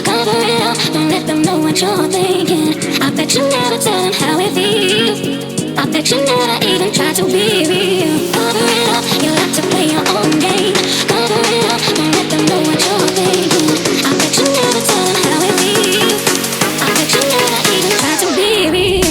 Cover it up, don't let them know what you're thinking. I bet you never tell them how it feels. I bet you never even try to be real. Cover it up, you like to play your own game. Cover it up, don't let them know what you're thinking. I bet you never tell them how it feels. I bet you never even try to be real.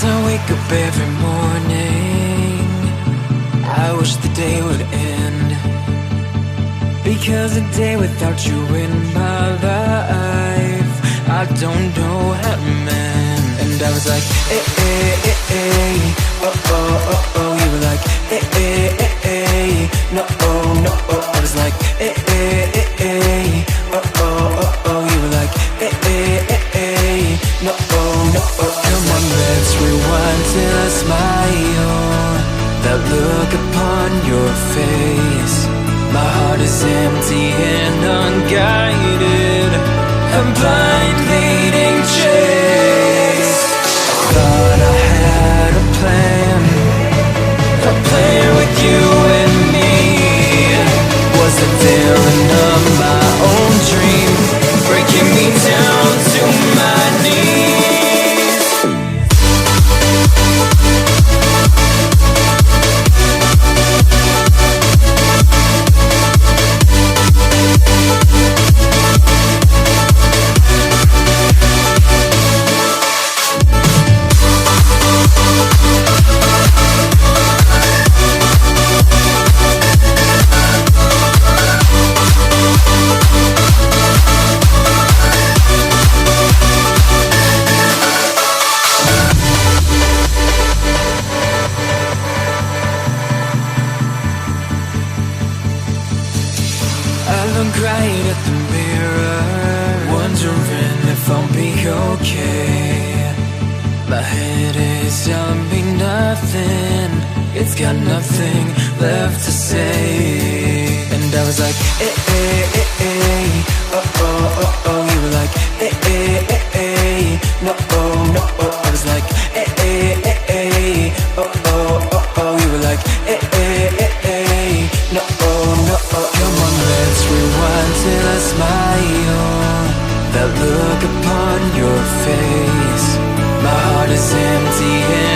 I wake up every morning, I wish the day would end, because a day without you in my life, I don't know how to mend. And I was like, eh, eh, eh, eh, oh, oh, oh, oh. You were like, eh, eh, eh, eh, no, oh, no, oh. I was like, eh, eh, eh, eh, oh, oh, oh, oh. You were like, eh, eh, eh, eh, no, oh, no, oh. Come on, let's rewind till I smile. That look upon your face, my heart is empty and unguided, a blind leading chase. Thought I had a plan with you and me. Was the villain of my own dream, breaking me down to my knees. Right at the mirror, wondering if I'll be okay. My head is telling me nothing, it's got nothing left to say. And I was like, eh, eh, eh, eh, oh, oh, oh, oh. You were like, eh, eh, eh, eh, no, oh, no, oh. I was like, eh, eh, eh, eh, oh, oh, oh, oh. You were like, eh, eh, eh, eh, no, oh, no, oh. Come on, let's rewind till I smile. That look upon your face, my heart is empty and